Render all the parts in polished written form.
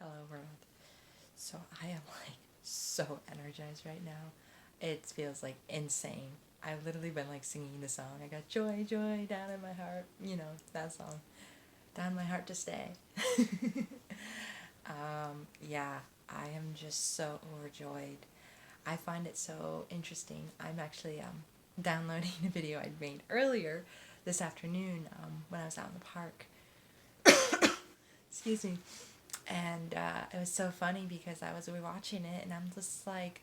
Hello world. So I am like so energized right now. It feels like insane. I've literally been like singing the song. I got joy, joy down in my heart. You know, that song. Down my heart to stay. Yeah, I am just so overjoyed. I find it so interesting. I'm actually downloading a video I'd made earlier this afternoon when I was out in the park. Excuse me. And it was so funny because I was rewatching it and I'm just like,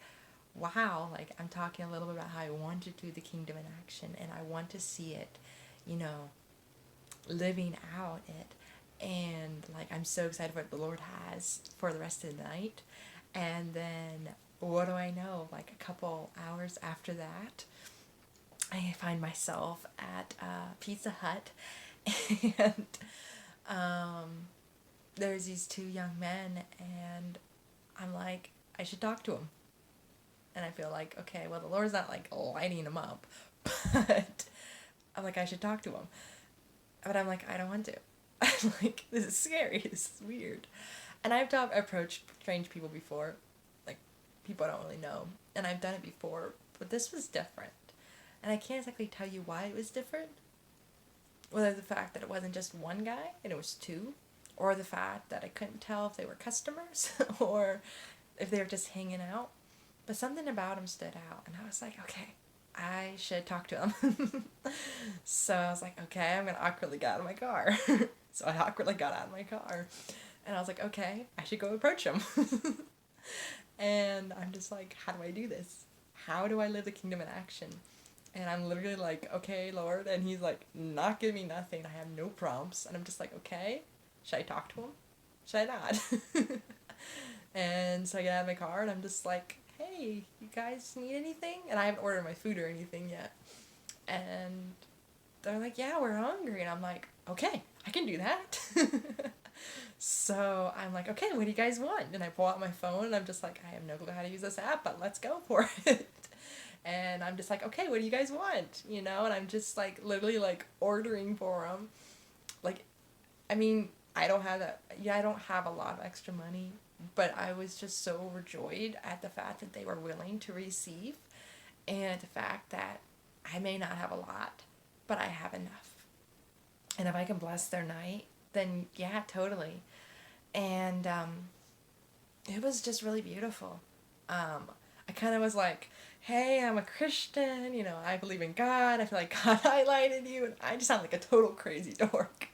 wow, like I'm talking a little bit about how I want to do the kingdom in action and I want to see it, you know, living out it. And like I'm so excited for what the Lord has for the rest of the night. And then what do I know? Like a couple hours after that, I find myself at Pizza Hut and um, there's these two young men and I'm like, I should talk to them. And I feel like, okay, well, the Lord's not like lighting them up, but I'm like, I should talk to him. But I'm like, I don't want to. I'm like, this is scary. This is weird. And I've approached strange people before, like people I don't really know. And I've done it before, but this was different. And I can't exactly tell you why it was different. Whether the fact that it wasn't just one guy and it was two, or the fact that I couldn't tell if they were customers or if they were just hanging out. But something about him stood out, and I was like, okay, I should talk to him. So I was like, okay, I'm gonna awkwardly get out of my car. So I awkwardly got out of my car, and I was like, okay, I should go approach him. And I'm just like, how do I do this? How do I live the kingdom in action? And I'm literally like, okay, Lord, and he's like, not giving me nothing. I have no prompts, and I'm just like, okay, should I talk to him? Should I not? And so I get out of my car, and I'm just like, hey, you guys need anything? And I haven't ordered my food or anything yet. And they're like, yeah, we're hungry. And I'm like, okay, I can do that. So I'm like, okay, what do you guys want? And I pull out my phone and I'm just like, I have no clue how to use this app, but let's go for it. And I'm just like, okay, what do you guys want? You know, and I'm just like literally like ordering for them. Like, I mean, I don't have that. Yeah, I don't have a lot of extra money, but I was just so overjoyed at the fact that they were willing to receive and the fact that I may not have a lot, but I have enough. And if I can bless their night, then yeah, totally. And it was just really beautiful. I kind of was like, hey, I'm a Christian, you know, I believe in God, I feel like God highlighted you, and I just sound like a total crazy dork.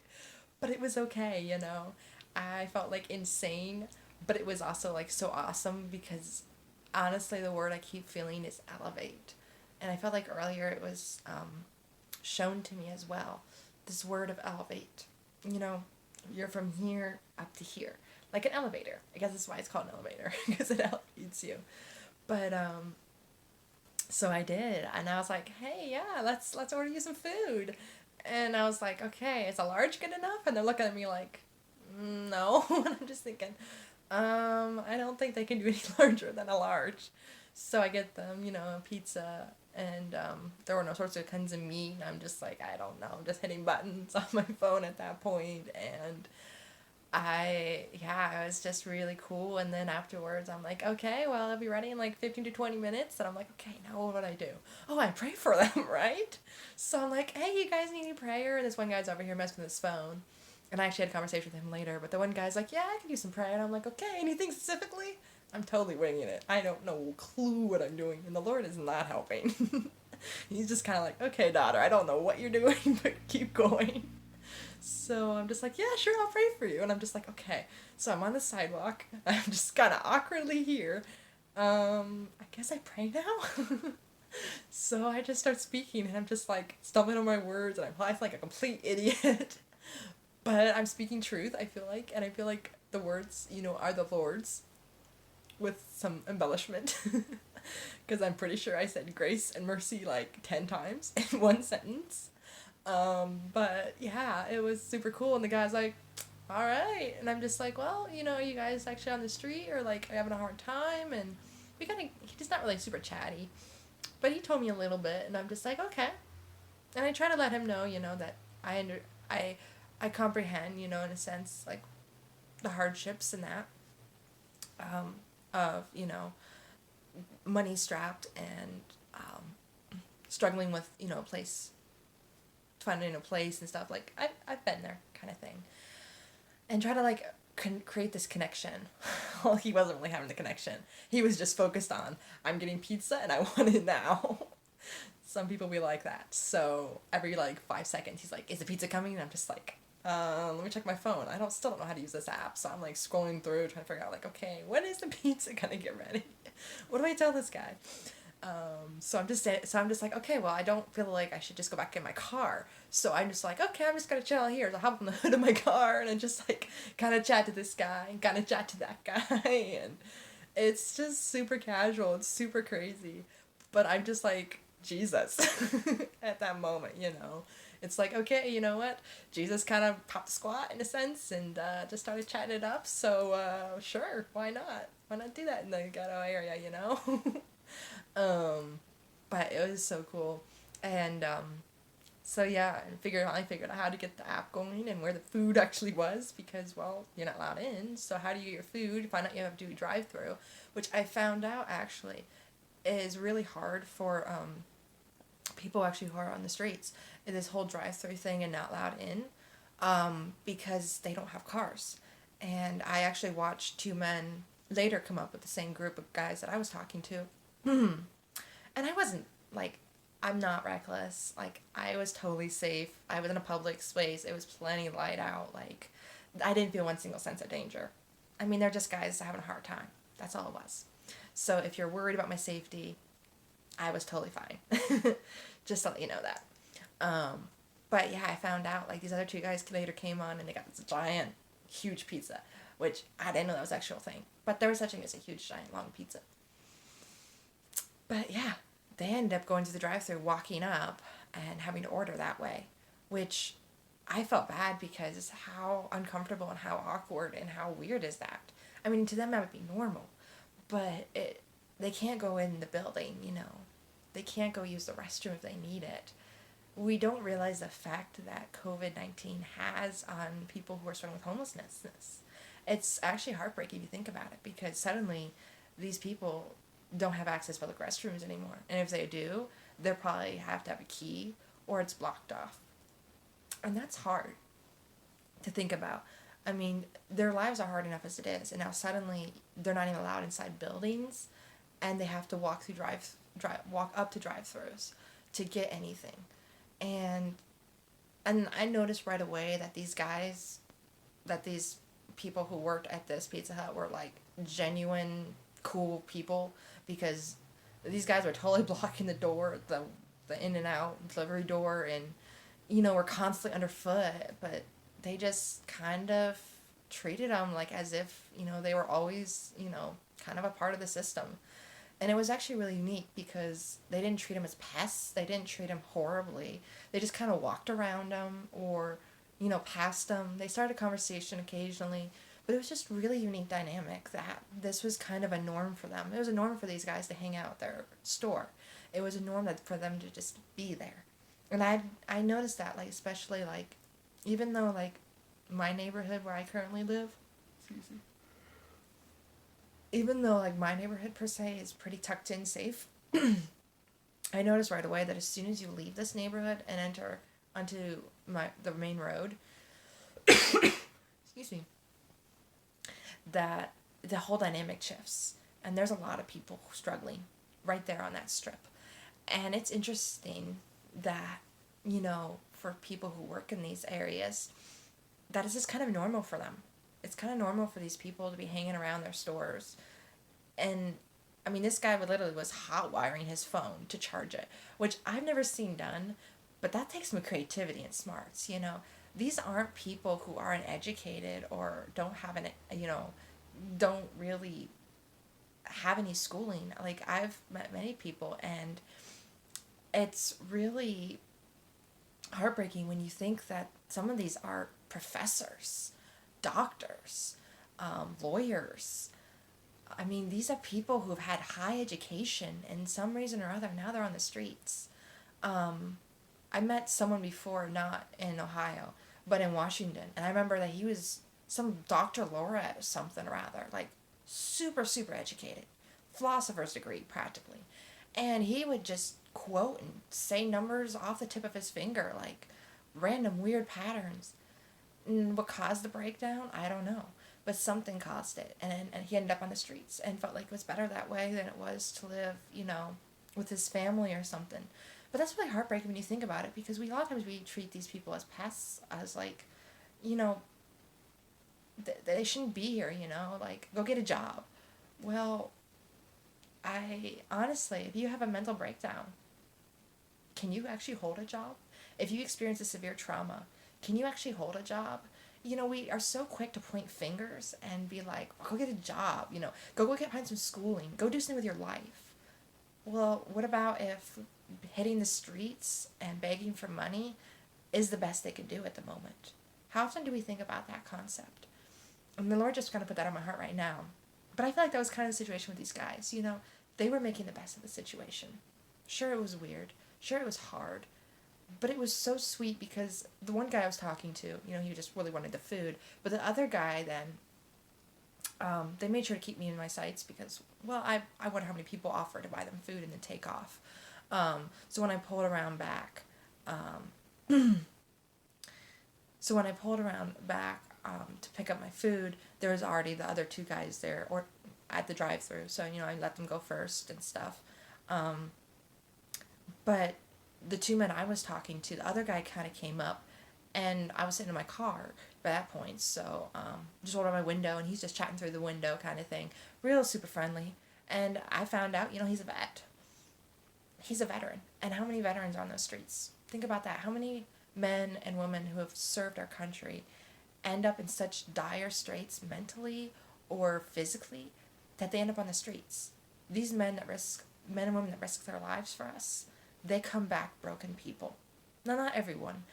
But it was okay, you know. I felt like insane, but it was also like so awesome because honestly, the word I keep feeling is elevate. And I felt like earlier it was shown to me as well. This word of elevate. You know, you're from here up to here. Like an elevator. I guess that's why it's called an elevator, because it elevates you. But so I did, and I was like, hey, yeah, let's order you some food. And I was like, okay, is a large good enough? And they're looking at me like, no. And I'm just thinking, I don't think they can do any larger than a large. So I get them, you know, a pizza, and there were no sorts of kinds of meat. And I'm just like, I don't know, I'm just hitting buttons on my phone at that point, and yeah, it was just really cool. And then afterwards, I'm like, okay, well, I'll be ready in like 15 to 20 minutes. And I'm like, okay, now what would I do? Oh, I pray for them, right? So I'm like, hey, you guys need any prayer? And this one guy's over here messing with his phone. And I actually had a conversation with him later. But the one guy's like, yeah, I can do some prayer. And I'm like, okay, anything specifically? I'm totally winging it. I don't know clue what I'm doing. And the Lord is not helping. He's just kind of like, okay, daughter, I don't know what you're doing, but keep going. So I'm just like, yeah, sure, I'll pray for you. And I'm just like, okay. So I'm on the sidewalk. I'm just kind of awkwardly here. I guess I pray now. So I just start speaking and I'm just like stumbling on my words and I'm like a complete idiot. But I'm speaking truth, I feel like. And I feel like the words, you know, are the Lord's with some embellishment. Because I'm pretty sure I said grace and mercy like 10 times in one sentence. But yeah, it was super cool. And the guy's like, all right. And I'm just like, well, you know, you guys actually on the street or like having a hard time. And he's not really super chatty, but he told me a little bit. And I'm just like, okay. And I try to let him know, you know, that I comprehend, you know, in a sense, like the hardships and that. of, money strapped and struggling with, finding a place and stuff. Like, I've been there kind of thing. And try to, like, create this connection. Well, he wasn't really having the connection. He was just focused on, I'm getting pizza and I want it now. Some people be like that. So every, like, 5 seconds, he's like, is the pizza coming? And I'm just like, let me check my phone. Still don't know how to use this app. So I'm, like, scrolling through, trying to figure out, like, okay, when is the pizza gonna get ready? What do I tell this guy? So I'm just like, okay, well, I don't feel like I should just go back in my car. So I'm just like, okay, I'm just gonna chill here. So I hop on the hood of my car and I just, like, kind of chat to this guy and kind of chat to that guy. And it's just super casual. It's super crazy. But I'm just like, Jesus at that moment, It's like, okay, you know what? Jesus kind of popped the squat in a sense and just started chatting it up. So sure, why not? Why not do that in the ghetto area, But it was so cool. And so yeah, I figured out how to get the app going and where the food actually was because, well, you're not allowed in. So how do you get your food? Find out you have to do a drive-through, which I found out actually is really hard for people actually who are on the streets. This whole drive-through thing and not allowed in because they don't have cars. And I actually watched two men later come up with the same group of guys that I was talking to. And I wasn't, like, I'm not reckless. Like, I was totally safe. I was in a public space. It was plenty light out. Like, I didn't feel one single sense of danger. I mean, they're just guys having a hard time. That's all it was. So if you're worried about my safety, I was totally fine. Just to let you know that. But yeah, I found out, like, these other two guys later came on and they got this giant, huge pizza, which I didn't know that was an actual thing. But there was such a thing as a huge, giant, long pizza. But yeah, they ended up going to the drive-thru, walking up, and having to order that way, which I felt bad because how uncomfortable and how awkward and how weird is that? I mean, to them that would be normal, but they can't go in the building, They can't go use the restroom if they need it. We don't realize the fact that COVID-19 has on people who are struggling with homelessness. It's actually heartbreaking if you think about it because suddenly these people don't have access to public restrooms anymore. And if they do, they'll probably have to have a key or it's blocked off. And that's hard to think about. I mean, their lives are hard enough as it is. And now suddenly they're not even allowed inside buildings and they have to walk up to drive-thrus to get anything. And I noticed right away that these people who worked at this Pizza Hut were like genuine cool people because these guys were totally blocking the door, the in and out delivery door, and were constantly underfoot, but they just kind of treated them like as if they were always kind of a part of the system. And it was actually really unique because they didn't treat them as pests. They didn't treat them horribly. They just kind of walked around them or, passed them. They started a conversation occasionally. But it was just really unique dynamic that this was kind of a norm for them. It was a norm for these guys to hang out at their store. It was a norm for them to just be there. And I noticed that, like, especially, like, even though, like, my neighborhood where I currently live, even though, like, my neighborhood per se is pretty tucked in safe, I noticed right away that as soon as you leave this neighborhood and enter onto the main road, excuse me, that the whole dynamic shifts. And there's a lot of people struggling right there on that strip. And it's interesting that, for people who work in these areas, that is just kind of normal for them. It's kind of normal for these people to be hanging around their stores. And, I mean, this guy literally was hot wiring his phone to charge it, which I've never seen done, but that takes some creativity and smarts, These aren't people who aren't educated or don't have don't really have any schooling. Like, I've met many people, and it's really heartbreaking when you think that some of these are professors, doctors, lawyers. I mean, these are people who've had high education, and some reason or other, now they're on the streets. I met someone before, not in Ohio, but in Washington, and I remember that he was some Dr. Laura or something or other, like, super, super educated, philosopher's degree practically. And he would just quote and say numbers off the tip of his finger, like random weird patterns. And what caused the breakdown? I don't know. But something caused it. And he ended up on the streets and felt like it was better that way than it was to live, with his family or something. But that's really heartbreaking when you think about it, because a lot of times we treat these people as pests, as like, you know, they shouldn't be here, like, go get a job. Well, I honestly, if you have a mental breakdown, can you actually hold a job? If you experience a severe trauma, can you actually hold a job? We are so quick to point fingers and be like, go get a job, find some schooling, go do something with your life. Well, what about if hitting the streets and begging for money is the best they could do at the moment? How often do we think about that concept? And the Lord just kind of put that on my heart right now. But I feel like that was kind of the situation with these guys, They were making the best of the situation. Sure, it was weird. Sure, it was hard. But it was so sweet, because the one guy I was talking to, he just really wanted the food. But the other guy then, they made sure to keep me in my sights because, well, I wonder how many people offer to buy them food and then take off. So when I pulled around back, to pick up my food, there was already the other two guys there, or at the drive-thru. So, I let them go first and stuff. But the two men I was talking to, the other guy kind of came up, and I was sitting in my car by that point, so just rolled on my window, and he's just chatting through the window kind of thing, real super friendly. And I found out, he's a vet. He's a veteran. And how many veterans are on those streets? Think about that. How many men and women who have served our country end up in such dire straits mentally or physically that they end up on the streets? These men and women that risk their lives for us, they come back broken people. Now, not everyone,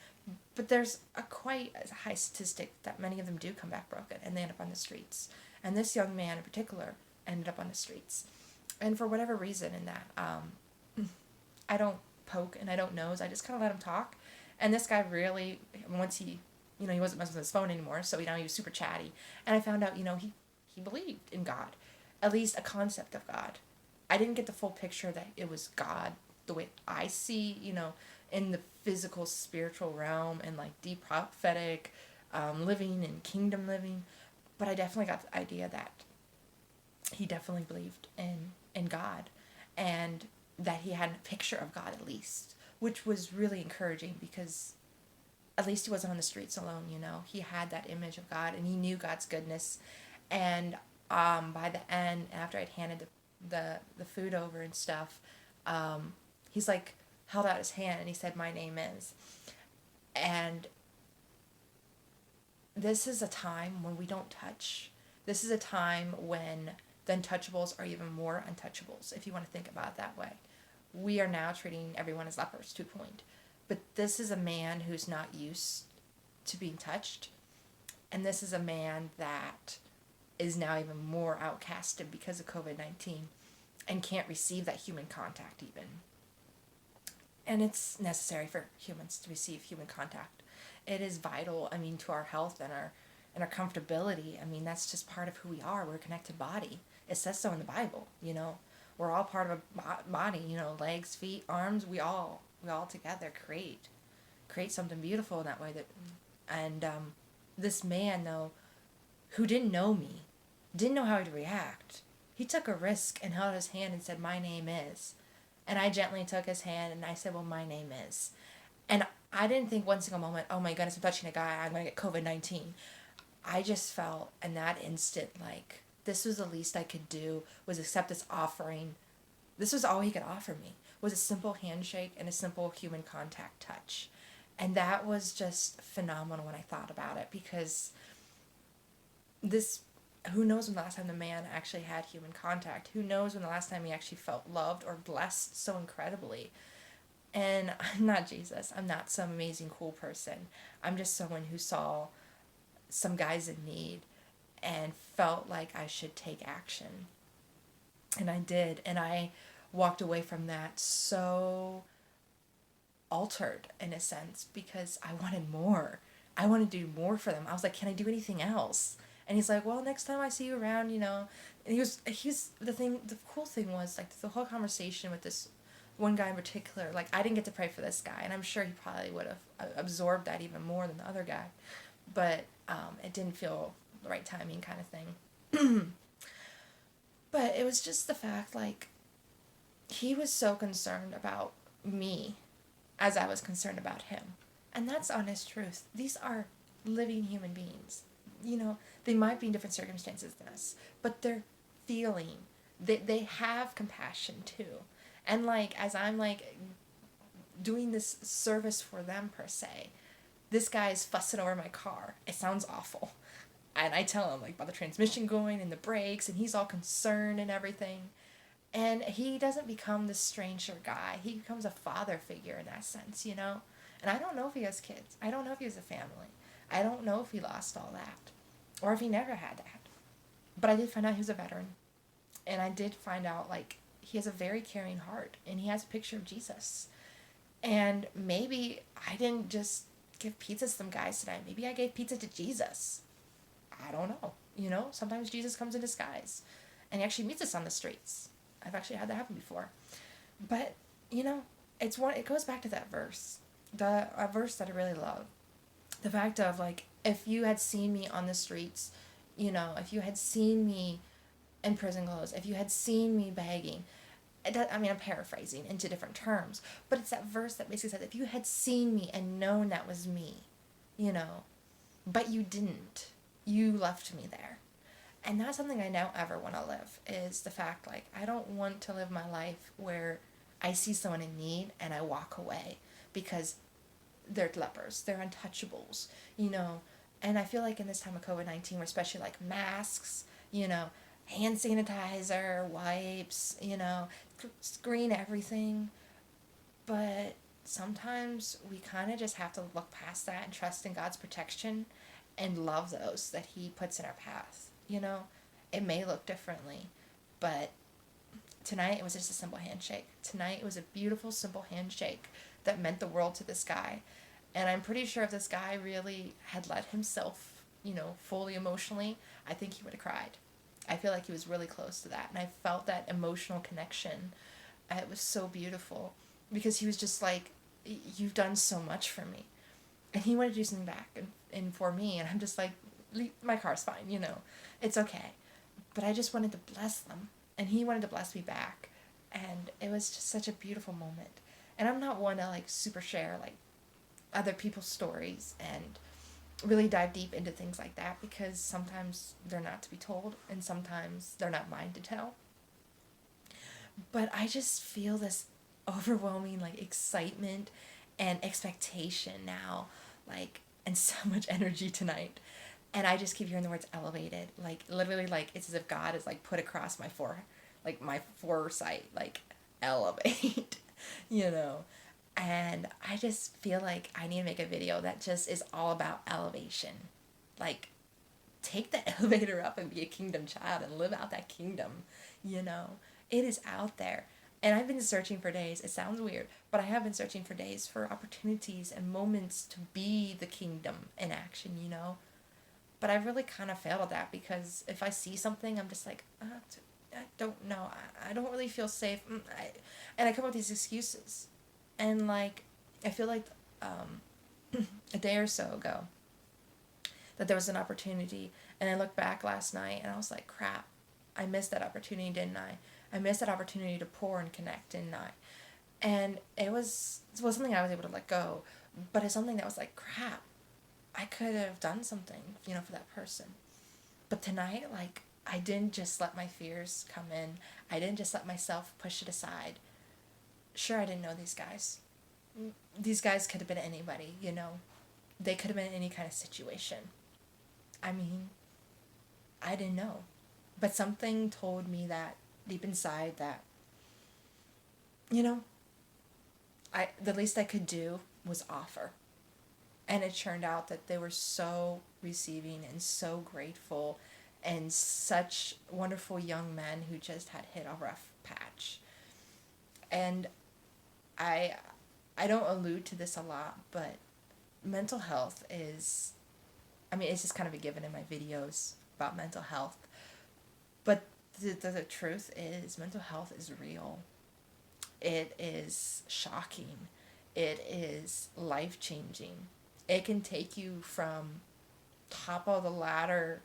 but there's a quite high statistic that many of them do come back broken, and they end up on the streets. And this young man in particular ended up on the streets. And for whatever reason in that, I don't poke and I don't nose, I just kind of let him talk. And this guy really, once he wasn't messing with his phone anymore, so he was super chatty. And I found out, he believed in God, at least a concept of God. I didn't get the full picture that it was God the way I see, in the physical, spiritual realm and like deep prophetic living and kingdom living. But I definitely got the idea that he definitely believed in God, and that he had a picture of God at least, which was really encouraging, because at least he wasn't on the streets alone, He had that image of God, and he knew God's goodness. And by the end, after I'd handed the food over and stuff, he's like, held out his hand, and he said, "My name is." And this is a time when we don't touch. This is a time when the untouchables are even more untouchables, if you want to think about it that way. We are now treating everyone as lepers, to a point. But this is a man who's not used to being touched. And this is a man that is now even more outcasted because of COVID-19 and can't receive that human contact even. And it's necessary for humans to receive human contact. It is vital, to our health and our comfortability. That's just part of who we are. We're a connected body. It says so in the Bible, We're all part of a body, legs, feet, arms, we all together create something beautiful in that way. And this man, though, who didn't know me, didn't know how to react, he took a risk and held his hand and said, "My name is." And I gently took his hand and I said, "Well, my name is." And I didn't think one single moment, "Oh my goodness, I'm touching a guy, I'm going to get COVID-19. I just felt in that instant like this was the least I could do, was accept this offering. This was all he could offer me, was a simple handshake and a simple human contact touch. And that was just phenomenal when I thought about it, because who knows when the last time the man actually had human contact? Who knows when the last time he actually felt loved or blessed so incredibly? And I'm not Jesus. I'm not some amazing cool person. I'm just someone who saw some guys in need and felt like I should take action. And I did. And I walked away from that so altered, in a sense, because I wanted more. I wanted to do more for them. I was like, can I do anything else? And he's like, well, next time I see you around, you know. And the cool thing was, like, the whole conversation with this one guy in particular, like, I didn't get to pray for this guy, and I'm sure he probably would have absorbed that even more than the other guy. But it didn't feel the right timing kind of thing. But it was just the fact, like, he was so concerned about me as I was concerned about him. And that's honest truth. These are living human beings. You know, they might be in different circumstances than us, but they're feeling. They have compassion too. And, like, as I'm, like, doing this service for them, per se, this guy's fussing over my car. It sounds awful. And I tell him, like, about the transmission going and the brakes, and he's all concerned and everything. And he doesn't become this stranger guy. He becomes a father figure in that sense, you know? And I don't know if he has kids. I don't know if he has a family. I don't know if he lost all that. Or if he never had that. But I did find out he was a veteran. And I did find out, like, he has a very caring heart. And he has a picture of Jesus. And maybe I didn't just give pizza to some guys tonight. Maybe I gave pizza to Jesus. I don't know. You know, sometimes Jesus comes in disguise. And he actually meets us on the streets. I've actually had that happen before. But, you know, it goes back to that verse. A verse that I really love. The fact of, like, if you had seen me on the streets, you know, if you had seen me in prison clothes, if you had seen me begging, I mean, I'm paraphrasing into different terms, but it's that verse that basically says, if you had seen me and known that was me, you know, but you didn't, you left me there. And that's something I now ever want to live, is the fact, like, I don't want to live my life where I see someone in need and I walk away because they're lepers, they're untouchables, you know. And I feel like in this time of COVID-19, where especially, like, masks, you know, hand sanitizer, wipes, you know, screen everything. But sometimes we kind of just have to look past that and trust in God's protection and love those that he puts in our path. You know, it may look differently, but tonight it was just a simple handshake. Tonight it was a beautiful, simple handshake that meant the world to this guy. And I'm pretty sure if this guy really had let himself, you know, fully emotionally, I think he would have cried. I feel like he was really close to that. And I felt that emotional connection. It was so beautiful because he was just like, you've done so much for me. And he wanted to do something back and for me. And I'm just like, my car's fine, you know, it's okay. But I just wanted to bless them. And he wanted to bless me back. And it was just such a beautiful moment. And I'm not one to, like, super share, like, other people's stories and really dive deep into things like that, because sometimes they're not to be told and sometimes they're not mine to tell. But I just feel this overwhelming, like, excitement and expectation now, like, and so much energy tonight. And I just keep hearing the words elevated, like, literally, like, it's as if God is, like, put across my my foresight, like, elevate, you know. And I just feel like I need to make a video that just is all about elevation. Like, take the elevator up and be a kingdom child and live out that kingdom, you know. It is out there. And I've been searching for days. It sounds weird, but I have been searching for days for opportunities and moments to be the kingdom in action, you know. But I've really kind of failed at that, because if I see something, I'm just like, I don't know. I don't really feel safe. And I come up with these excuses. And, like, I feel like a day or so ago that there was an opportunity, and I looked back last night and I was like, crap, I missed that opportunity, didn't I? I missed that opportunity to pour and connect, didn't I? And it was something I was able to let go, but it's something that was like, crap, I could have done something, you know, for that person. But tonight, like, I didn't just let my fears come in. I didn't just let myself push it aside. Sure, I didn't know these guys. These guys could have been anybody, you know. They could have been in any kind of situation. I mean, I didn't know. But something told me that deep inside that, you know, the least I could do was offer. And it turned out that they were so receiving and so grateful, and such wonderful young men who just had hit a rough patch. And I don't allude to this a lot, but mental health is, I mean, it's just kind of a given in my videos. about mental health. But the truth is, mental health is real. It is shocking. It is life-changing. It can take you from top of the ladder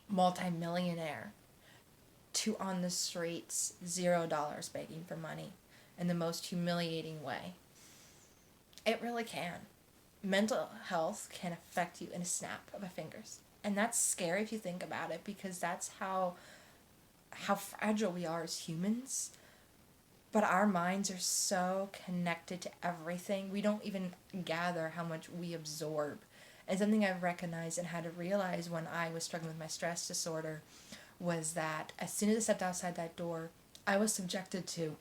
multimillionaire to on the streets $0 begging for money in the most humiliating way. It really can. Mental health can affect you in a snap of a fingers. And that's scary if you think about it, because that's how fragile we are as humans. But our minds are so connected to everything, we don't even gather how much we absorb. And something I've recognized and had to realize when I was struggling with my stress disorder was that as soon as I stepped outside that door, I was subjected to,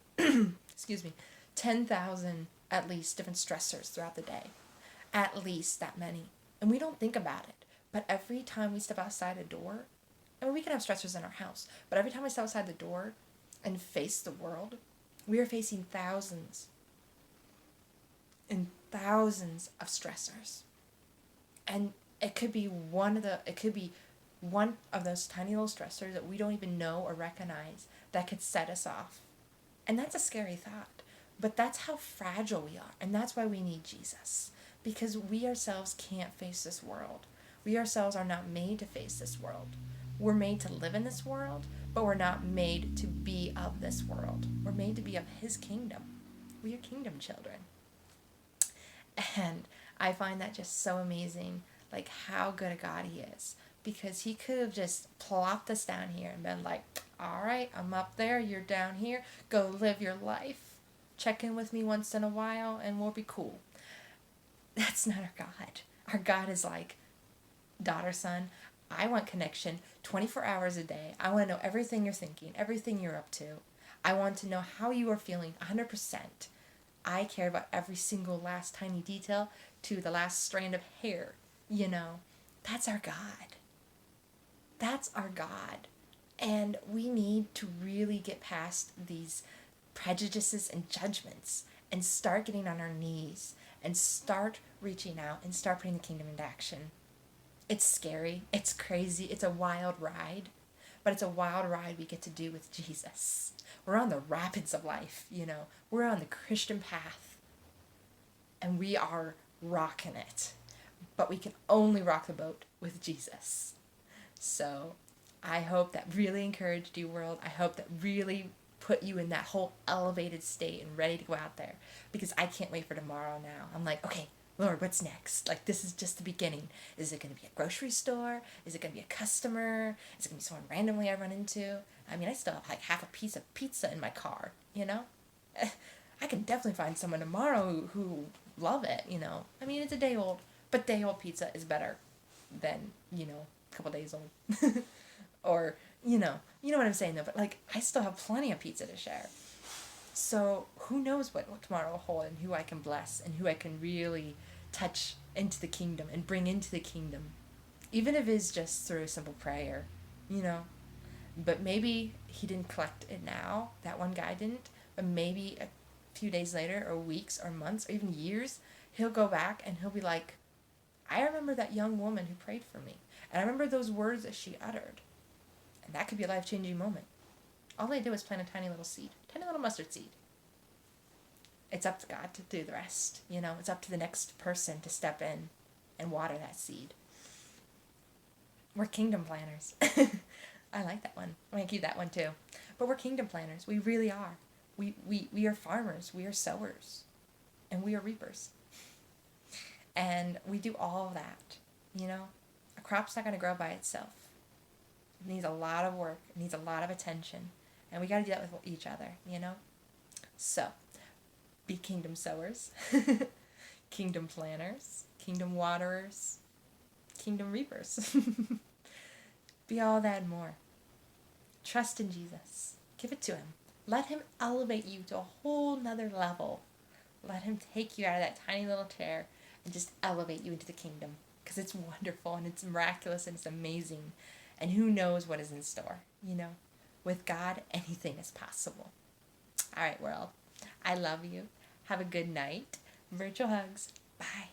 10,000 at least different stressors throughout the day. At least that many. And we don't think about it. But every time we step outside a door, I mean, we can have stressors in our house, but every time we step outside the door and face the world, we are facing thousands and thousands of stressors. And it could be one of those tiny little stressors that we don't even know or recognize that could set us off. And that's a scary thought. But that's how fragile we are. And that's why we need Jesus. Because we ourselves can't face this world. We ourselves are not made to face this world. We're made to live in this world, but we're not made to be of this world. We're made to be of His kingdom. We are kingdom children. And I find that just so amazing, like how good a God He is. Because He could have just plopped us down here and been like, all right, I'm up there, you're down here, go live your life. Check in with me once in a while and we'll be cool. That's not our God. Our God is like, daughter, son, I want connection 24 hours a day. I want to know everything you're thinking, everything you're up to. I want to know how you are feeling 100%. I care about every single last tiny detail to the last strand of hair. You know, that's our God. That's our God. And we need to really get past these prejudices and judgments and start getting on our knees and start reaching out and start putting the kingdom into action. It's scary. It's crazy. It's a wild ride. But it's a wild ride we get to do with Jesus. We're on the rapids of life, you know. We're on the Christian path. And we are rocking it. But we can only rock the boat with Jesus. So I hope that really encouraged you, world. I hope that really put you in that whole elevated state and ready to go out there. Because I can't wait for tomorrow now. I'm like, okay, Lord, what's next? Like, this is just the beginning. Is it going to be a grocery store? Is it going to be a customer? Is it going to be someone randomly I run into? I mean, I still have like half a piece of pizza in my car, you know? I can definitely find someone tomorrow who love it, you know? I mean, it's a day old, but day old pizza is better than, you know, a couple days old. Or, you know what I'm saying though, but like, I still have plenty of pizza to share. So who knows what tomorrow will hold and who I can bless and who I can really touch into the kingdom and bring into the kingdom. Even if it's just through a simple prayer, you know. But maybe he didn't collect it now, that one guy didn't, but maybe a few days later or weeks or months or even years, he'll go back and he'll be like, I remember that young woman who prayed for me. And I remember those words that she uttered. And that could be a life-changing moment. All I did was plant a tiny little seed, tiny little mustard seed. It's up to God to do the rest, you know. It's up to the next person to step in and water that seed. We're kingdom planners. I like that one. I'm going to keep that one too. But we're kingdom planners. We really are. We are farmers. We are sowers. And we are reapers. And we do all of that, you know. A crop's not going to grow by itself. It needs a lot of work. It needs a lot of attention. And we got to do that with each other, you know. So, be kingdom sowers, kingdom planners, kingdom waterers, kingdom reapers. Be all that and more. Trust in Jesus. Give it to Him. Let Him elevate you to a whole nother level. Let Him take you out of that tiny little chair and just elevate you into the kingdom. Because it's wonderful and it's miraculous and it's amazing. And who knows what is in store, you know. With God, anything is possible. All right, world. I love you. Have a good night. Virtual hugs. Bye.